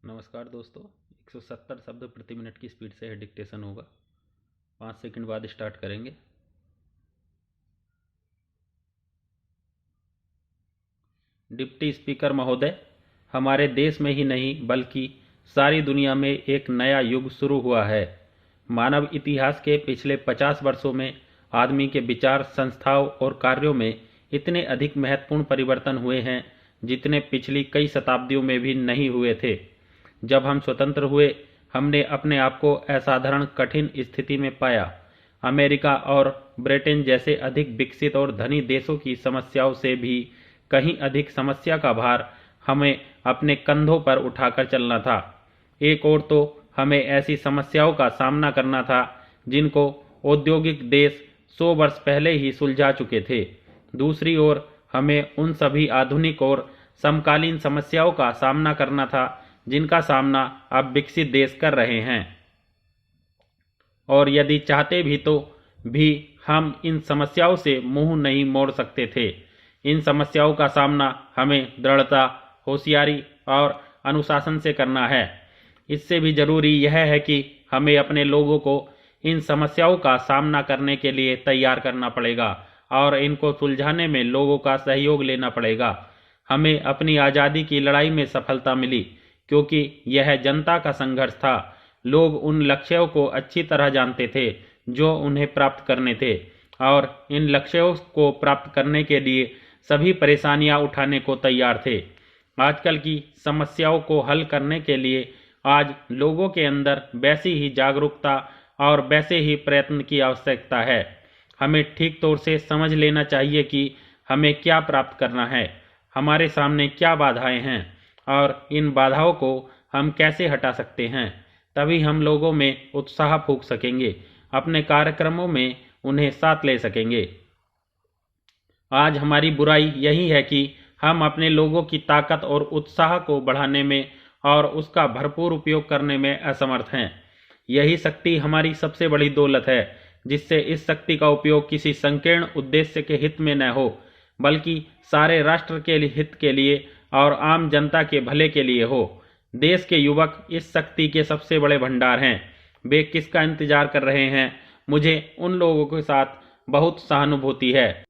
नमस्कार दोस्तों। 170 शब्द प्रति मिनट की स्पीड से डिक्टेशन होगा। 5 सेकंड बाद स्टार्ट करेंगे। डिप्टी स्पीकर महोदय, हमारे देश में ही नहीं बल्कि सारी दुनिया में एक नया युग शुरू हुआ है। मानव इतिहास के पिछले 50 वर्षों में आदमी के विचार, संस्थाओं और कार्यों में इतने अधिक महत्वपूर्ण परिवर्तन हुए हैं जितने पिछली कई शताब्दियों में भी नहीं हुए थे। जब हम स्वतंत्र हुए, हमने अपने आप को असाधारण कठिन स्थिति में पाया। अमेरिका और ब्रिटेन जैसे अधिक विकसित और धनी देशों की समस्याओं से भी कहीं अधिक समस्या का भार हमें अपने कंधों पर उठाकर चलना था। एक ओर तो हमें ऐसी समस्याओं का सामना करना था जिनको औद्योगिक देश 100 वर्ष पहले ही सुलझा चुके थे। दूसरी ओर हमें उन सभी आधुनिक और समकालीन समस्याओं का सामना करना था जिनका सामना अब विकसित देश कर रहे हैं, और यदि चाहते भी हम इन समस्याओं से मुंह नहीं मोड़ सकते थे। इन समस्याओं का सामना हमें दृढ़ता, होशियारी और अनुशासन से करना है। इससे भी जरूरी यह है कि हमें अपने लोगों को इन समस्याओं का सामना करने के लिए तैयार करना पड़ेगा और इनको सुलझाने में लोगों का सहयोग लेना पड़ेगा। हमें अपनी आज़ादी की लड़ाई में सफलता मिली क्योंकि यह जनता का संघर्ष था। लोग उन लक्ष्यों को अच्छी तरह जानते थे जो उन्हें प्राप्त करने थे, और इन लक्ष्यों को प्राप्त करने के लिए सभी परेशानियां उठाने को तैयार थे। आजकल की समस्याओं को हल करने के लिए आज लोगों के अंदर वैसी ही जागरूकता और वैसे ही प्रयत्न की आवश्यकता है। हमें ठीक तौर से समझ लेना चाहिए कि हमें क्या प्राप्त करना है, हमारे सामने क्या बाधाएं हैं और इन बाधाओं को हम कैसे हटा सकते हैं। तभी हम लोगों में उत्साह फूंक सकेंगे, अपने कार्यक्रमों में उन्हें साथ ले सकेंगे। आज हमारी बुराई यही है कि हम अपने लोगों की ताकत और उत्साह को बढ़ाने में और उसका भरपूर उपयोग करने में असमर्थ हैं। यही शक्ति हमारी सबसे बड़ी दौलत है, जिससे इस शक्ति का उपयोग किसी संकीर्ण उद्देश्य के हित में न हो, बल्कि सारे राष्ट्र के हित के लिए और आम जनता के भले के लिए हो। देश के युवक इस शक्ति के सबसे बड़े भंडार हैं। वे किसका इंतजार कर रहे हैं? मुझे उन लोगों के साथ बहुत सहानुभूति है।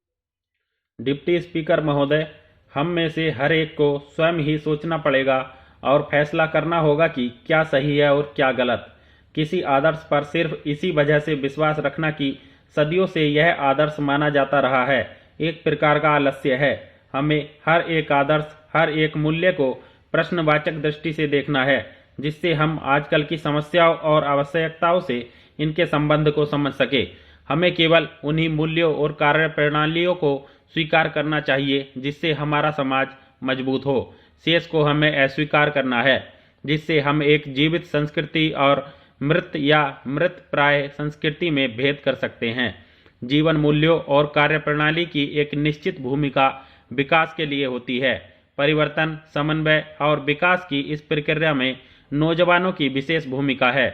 डिप्टी स्पीकर महोदय, हम में से हर एक को स्वयं ही सोचना पड़ेगा और फैसला करना होगा कि क्या सही है और क्या गलत। किसी आदर्श पर सिर्फ इसी वजह से विश्वास रखना कि सदियों से यह आदर्श माना जाता रहा है, एक प्रकार का आलस्य है। हमें हर एक आदर्श, हर एक मूल्य को प्रश्नवाचक दृष्टि से देखना है, जिससे हम आजकल की समस्याओं और आवश्यकताओं से इनके संबंध को समझ सके। हमें केवल उन्हीं मूल्यों और कार्य प्रणालियों को स्वीकार करना चाहिए जिससे हमारा समाज मजबूत हो। शेष को हमें अस्वीकार करना है, जिससे हम एक जीवित संस्कृति और मृत या मृत प्राय संस्कृति में भेद कर सकते हैं। जीवन मूल्यों और कार्य प्रणाली की एक निश्चित भूमिका विकास के लिए होती है। परिवर्तन, समन्वय और विकास की इस प्रक्रिया में नौजवानों की विशेष भूमिका है।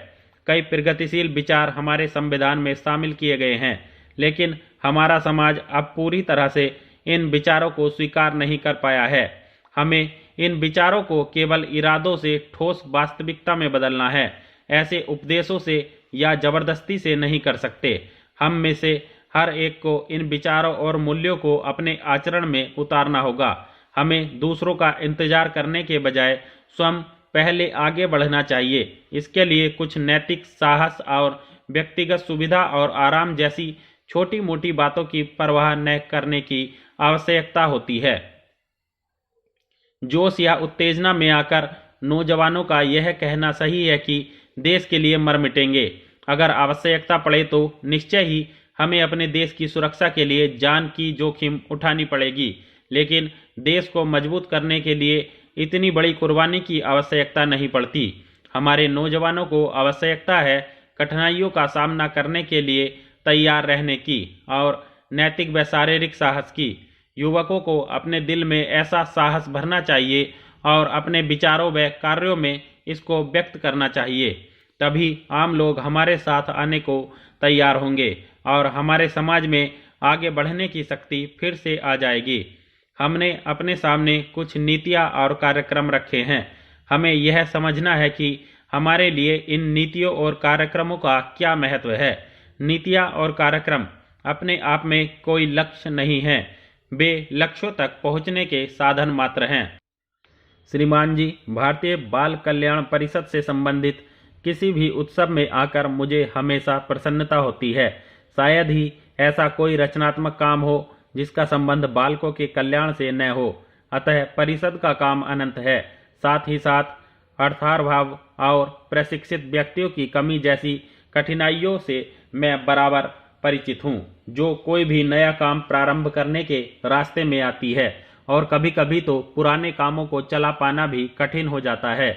कई प्रगतिशील विचार हमारे संविधान में शामिल किए गए हैं, लेकिन हमारा समाज अब पूरी तरह से इन विचारों को स्वीकार नहीं कर पाया है। हमें इन विचारों को केवल इरादों से ठोस वास्तविकता में बदलना है, ऐसे उपदेशों से या जबरदस्ती से नहीं कर सकते। हम में से हर एक को इन विचारों और मूल्यों को अपने आचरण में उतारना होगा। हमें दूसरों का इंतजार करने के बजाय स्वयं पहले आगे बढ़ना चाहिए। इसके लिए कुछ नैतिक साहस और व्यक्तिगत सुविधा और आराम जैसी छोटी मोटी बातों की परवाह न करने की आवश्यकता होती है। जोश या उत्तेजना में आकर नौजवानों का यह कहना सही है कि देश के लिए मर मिटेंगे। अगर आवश्यकता पड़े तो निश्चय ही हमें अपने देश की सुरक्षा के लिए जान की जोखिम उठानी पड़ेगी, लेकिन देश को मजबूत करने के लिए इतनी बड़ी कुर्बानी की आवश्यकता नहीं पड़ती। हमारे नौजवानों को आवश्यकता है कठिनाइयों का सामना करने के लिए तैयार रहने की और नैतिक व शारीरिक साहस की। युवकों को अपने दिल में ऐसा साहस भरना चाहिए और अपने विचारों व कार्यों में इसको व्यक्त करना चाहिए। तभी आम लोग हमारे साथ आने को तैयार होंगे और हमारे समाज में आगे बढ़ने की शक्ति फिर से आ जाएगी। हमने अपने सामने कुछ नीतियां और कार्यक्रम रखे हैं। हमें यह समझना है कि हमारे लिए इन नीतियों और कार्यक्रमों का क्या महत्व है। नीतियाँ और कार्यक्रम अपने आप में कोई लक्ष्य नहीं हैं, वे लक्ष्यों तक पहुँचने के साधन मात्र हैं। श्रीमान जी, भारतीय बाल कल्याण परिषद से संबंधित किसी भी उत्सव में आकर मुझे हमेशा प्रसन्नता होती है। शायद ही ऐसा कोई रचनात्मक काम हो जिसका संबंध बालकों के कल्याण से न हो। अतः परिषद का काम अनंत है। साथ ही साथ अर्थाभाव और प्रशिक्षित व्यक्तियों की कमी जैसी कठिनाइयों से मैं बराबर परिचित हूँ, जो कोई भी नया काम प्रारंभ करने के रास्ते में आती है, और कभी कभी तो पुराने कामों को चला पाना भी कठिन हो जाता है।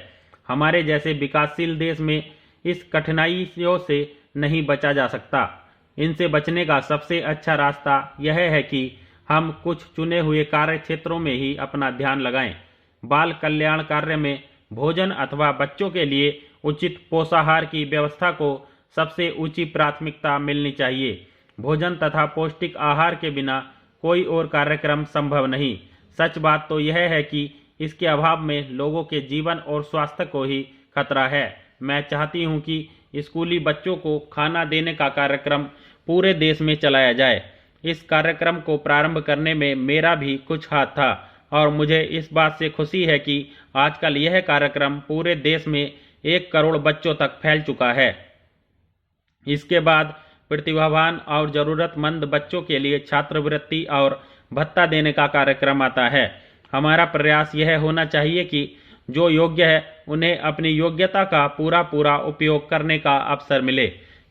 हमारे जैसे विकासशील देश में इस कठिनाइयों से नहीं बचा जा सकता। इनसे बचने का सबसे अच्छा रास्ता यह है कि हम कुछ चुने हुए कार्य क्षेत्रों में ही अपना ध्यान लगाएं। बाल कल्याण कार्य में भोजन अथवा बच्चों के लिए उचित पोषाहार की व्यवस्था को सबसे ऊंची प्राथमिकता मिलनी चाहिए। भोजन तथा पौष्टिक आहार के बिना कोई और कार्यक्रम संभव नहीं। सच बात तो यह है कि इसके अभाव में लोगों के जीवन और स्वास्थ्य को ही खतरा है। मैं चाहती हूं कि स्कूली बच्चों को खाना देने का कार्यक्रम पूरे देश में चलाया जाए। इस कार्यक्रम को प्रारंभ करने में मेरा भी कुछ हाथ था, और मुझे इस बात से खुशी है कि आजकल यह कार्यक्रम पूरे देश में 1 करोड़ बच्चों तक फैल चुका है। इसके बाद प्रतिभावान और ज़रूरतमंद बच्चों के लिए छात्रवृत्ति और भत्ता देने का कार्यक्रम आता है। हमारा प्रयास यह होना चाहिए कि जो योग्य है उन्हें अपनी योग्यता का पूरा उपयोग करने का अवसर मिले।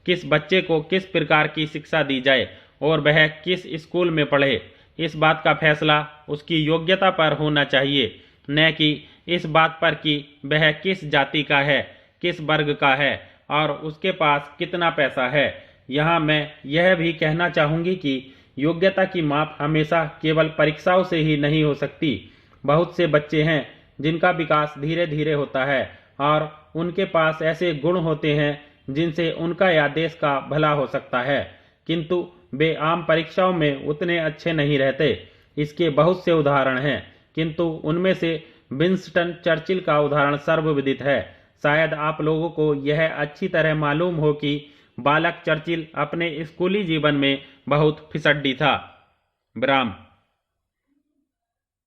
किस बच्चे को किस प्रकार की शिक्षा दी जाए और वह किस स्कूल में पढ़े, इस बात का फैसला उसकी योग्यता पर होना चाहिए, न कि इस बात पर कि वह किस जाति का है, किस वर्ग का है और उसके पास कितना पैसा है। यहाँ मैं यह भी कहना चाहूँगी कि योग्यता की माप हमेशा केवल परीक्षाओं से ही नहीं हो सकती। बहुत से बच्चे हैं जिनका विकास धीरे धीरे होता है और उनके पास ऐसे गुण होते हैं जिनसे उनका या देश का भला हो सकता है, किंतु वे आम परीक्षाओं में उतने अच्छे नहीं रहते। इसके बहुत से उदाहरण हैं, किंतु उनमें से विंस्टन चर्चिल का उदाहरण सर्वविदित है। शायद आप लोगों को यह अच्छी तरह मालूम हो कि बालक चर्चिल अपने स्कूली जीवन में बहुत फिसड्डी था। विराम।